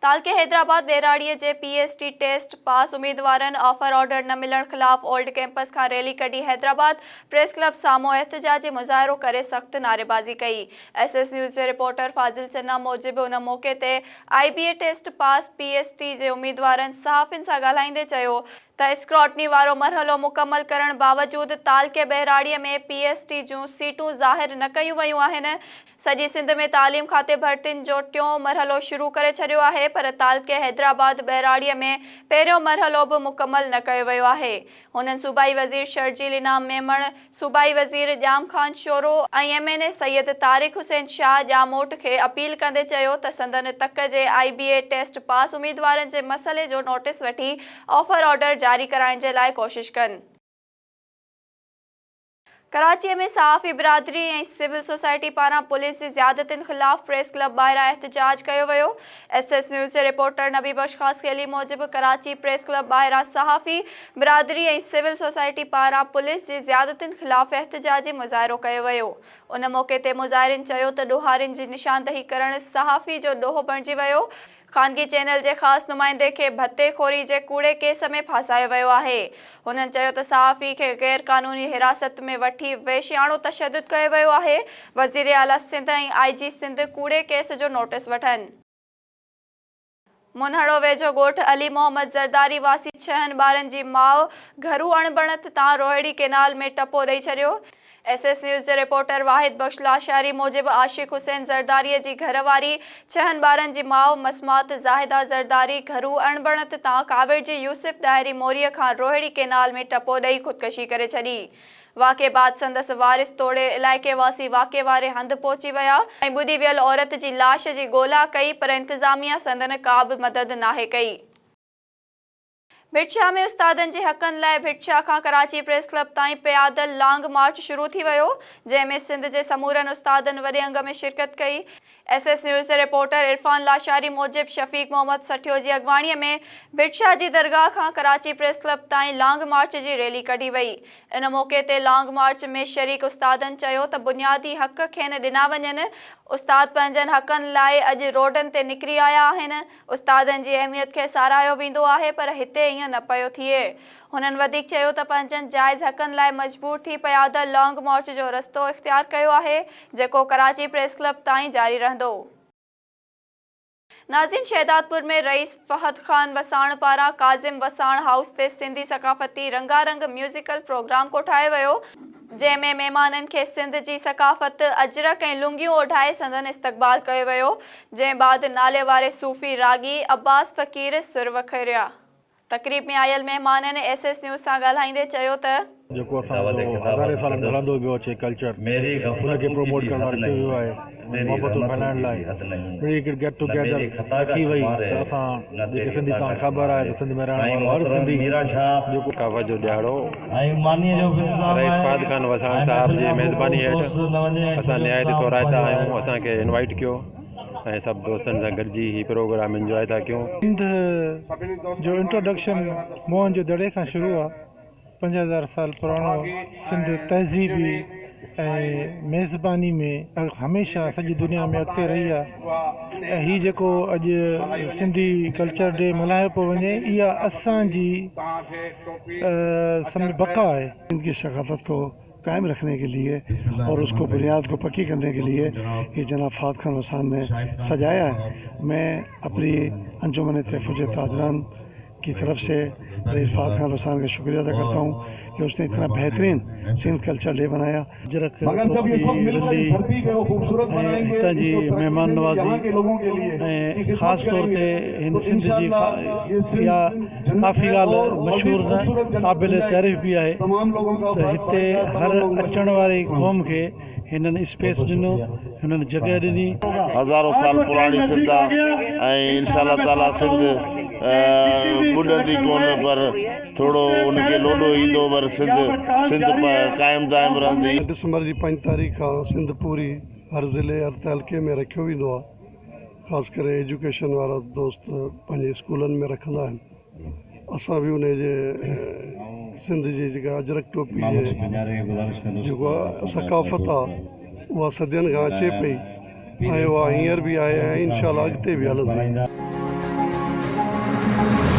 तालके हैदराबाद बेराड़ीअ जे PST test pass उम्मीदवारनि ऑफर ऑर्डर न मिलण खिलाफ ओल्ड कैंपस खां रैली कढी हैदराबाद प्रेस क्लब साम्हूं एहतजाजी मुज़ाहिरो करे सख़्त नारेबाज़ी कई। SS न्यूज़ जे रिपोर्टर फाज़िल चन्ना मूजिबि उन मौक़े ते IBA टेस्ट पास PST जे उम्मीदवारनि सहाफ़ियुनि सां ॻाल्हाईंदे चयो त स्क्रूटनी वारो मरहलो मुकमल करण बावजूद तालके बहराड़ीअ में PST जूं सीटूं ज़ाहिर न कयूं वयूं आहिनि। सॼी सिंध में तालीम खाते भर्तियुनि जो टियों मरहलो शुरू करे छॾियो आहे, पर तालके हैदराबाद बहराड़ीअ में पहिरियों मरहलो बि मुकमल न कयो वियो आहे। हुननि सूबाई वज़ीर शर्जील इनाम मेमण, सूबाई वज़ीर ॼाम ख़ान शोरो ऐं MNA सैयद तारिक हुसैन शाह ॼामोट खे अपील कंदे चयो त संदन तक जे IBA टेस्ट पास उम्मीदवारनि जे मसइले जो नोटिस वठी ऑफर ऑर्डर जारी कराइण जे लाइ कोशिश कनि। कराची में सहाफ़ी बिरादरी ऐं सिविल सोसाइटी पारां पुलिस जी ज़्यादतियुनि ख़िलाफ़ प्रेस क्लब ॿाहिरां एहतजाज कयो वियो। SS न्यूज़ जे रिपोर्टर नबी बख्श ख़ासकेली मूजिबि कराची प्रेस क्लब ॿाहिरां सहाफ़ी बिरादरी ऐं सिविल सोसाइटी पारां पुलिस जी ज़्यादतियुनि ख़िलाफ़ एहतजाजी मुज़ाहिरो कयो वियो। उन मौक़े ते मुज़ाहिरीन चयो त ॾोहारियुनि जी निशानदही करणु सहाफ़ी जो ॾोहो बणिजी वियो। ख़ानगी चैनल जे ख़ासि नुमाइंदे खे भत्तेखोरी जे कूड़े केस में फासायो वियो आहे। हुननि चयो त सहाफ़ी खे गैर क़ानूनी हिरासत में वठी वेशियाणो तशद्दुद कयो वियो आहे। वज़ीर आला सिंध ऐं IG सिंध कूड़े केस जो नोटिस वठनि। मुनहड़ो वेझो ॻोठ अली मोहम्मद ज़रदारी वासी 6 ॿारनि जी माउ घरू अणबणत तां रोहिड़ी केनाल में टपो ॾेई छॾियो। SS न्यूज़ जे रिपोर्टर वाहिद बख्श लाशारी मूजिबि आशिक़ हुसैन ज़रदारीअ जी घरवारी 6 ॿारनि जी माउ मसमात ज़ाहिदा ज़रदारी घरू अणबणत तां काविर जी यूसुफ डायरी मोरीअ खां रोहिड़ी केनाल में टपो ॾेई ख़ुदकशी करे छॾी। वाक़े बाद संदसि वारिस तोड़े इलाइक़े वासी वाक़े वारे हंधि पहुची विया ऐं ॿुॾी वियल औरत जी लाश जी ॻोल्हा कई, पर इंतिज़ामिया संदन का बि मदद नाहे कई। भिटशा में उस्तादनि जे हक़नि लाइ भिटशा खां कराची प्रेस क्लब ताईं पैदल लॉन्ग मार्च शुरू थी वियो, जंहिंमें सिंध जे समूरनि उस्तादनि वॾे अंग में शिरकत कई। SS न्यूज़ जे रिपोर्टर इरफान लाशारी मूजिबि शफ़ीक मोहम्मद सठियो जी अॻवाणीअ में भिटशा जी दरगाह खां कराची प्रेस क्लब ताईं लॉन्ग मार्च जी रैली कढी वई। इन मौक़े ते लॉन्ग मार्च में शरीक उस्तादनि चयो त बुनियादी हक़ खेनि ॾिना वञनि। उस्ताद पंहिंजनि हक़नि लाइ अॼु रोडनि ते निकिरी आया आहिनि। उस्तादनि जी अहमियत खे साराहियो वेंदो आहे, पर हिते ईअं न पियो थिए। हुननि वधीक चयो त पंहिंजनि जाइज़ हक़नि लाइ मजबूर थी पैदल लॉन्ग मार्च जो रस्तो इख़्तियार कयो आहे, जेको कराची प्रेस क्लब ताईं जारी रहंदो। नाज़रीन, शहदादपुर में रईस फहद खान वसाण पारां काज़िम वसाण हाउस ते सिंधी सकाफ़ती रंगारंग म्यूज़िकल प्रोग्राम कोठायो वियो, जंहिंमें महिमाननि खे सिंध जी सकाफ़त अजरक ऐं लुंगियूं ओढाए संदन इस्तक़बाल कयो वियो, जंहिं बाद नाले वारे सूफ़ी रागी अब्बास फ़कीर सुर वखरिया। तक़रीब में आयल महिमाननि SS न्यूज़ सां ॻाल्हाईंदे चयो त जेको हज़ारे साल हलंदो पियो अचे कल्चर उनखे प्रमोट करणु रखियो वियो आहे, मोहबतूं फैलाइण लाइ हिकिड़ी गेट टुगेदर रखी वई त असां जेके सिंधी तव्हां ख़बर आहे त सिंध में रहण वारो हर सिंधी जेको सकाफ़त जो ॾियारो रईस फहद खान वसाण साहिब जी मेज़बानी हेठि असां निहायत थोराइता आहियूं। असांखे इनवाइट कयो ऐं सभु दोस्तनि सां गॾिजी हीउ प्रोग्राम इंजॉय था कयूं। सिंध जो इंट्रोडक्शन मोहन जो दड़े खां शुरू आहे। 5000 साल पुराणो सिंध तहज़ीबी ऐं मेज़बानी में हमेशह सॼी दुनिया में अॻिते रही आहे। ऐं हीउ जेको अॼु सिंधी कल्चर डे मल्हायो पियो वञे, इहा असांजी बका है। इनकी सकाफ़त को कायम रखने के लिए और उसको बुनियाद को पक्की करने के लिए ये जनाब फहद खान वसाण ने सजाया है। मैं अपनी अंजुमन तहफ़्फ़ुज़ ताजरान की तरफ से रईस फहद खान वसाण का शुक्रिया अदा करता हूँ कि उसने इतना बेहतरीन सिंध कल्चर डे बनाया। हितां जी मेहमान नवाज़ी ऐं ख़ासि तौर ते हिन सिंध जी इहा काफ़ी ॻाल्हि मशहूरु न क़ाबिल तारीफ़ बि आहे त हिते हर अचण वारी क़ौम खे हिननि स्पेस ॾिनो, हिननि जॻह ॾिनी। हज़ारों साल पुरानी सिंध ऐं इंशाअल्लाह ताला सिंध ॿुॾंदी कोन, पर थोरो उनखे लोॾो ईंदो, पर सिंध क़ाइमु दाइमु रहंदी। दिसंबर जी 5 तारीख़ खां सिंध पूरी हर ज़िले हर तहलके में रखियो वेंदो आहे। ख़ासि करे एजुकेशन वारा दोस्त पंहिंजे स्कूलनि में रखंदा आहिनि। असां बि उनजे सिंध जी जेका अजरक टोपी जेको सकाफ़त आहे उहा सदियनि खां अचे पई ऐं उहा हींअर बि आहे ऐं इंशाअल्लाह अॻिते बि हलंदी। है।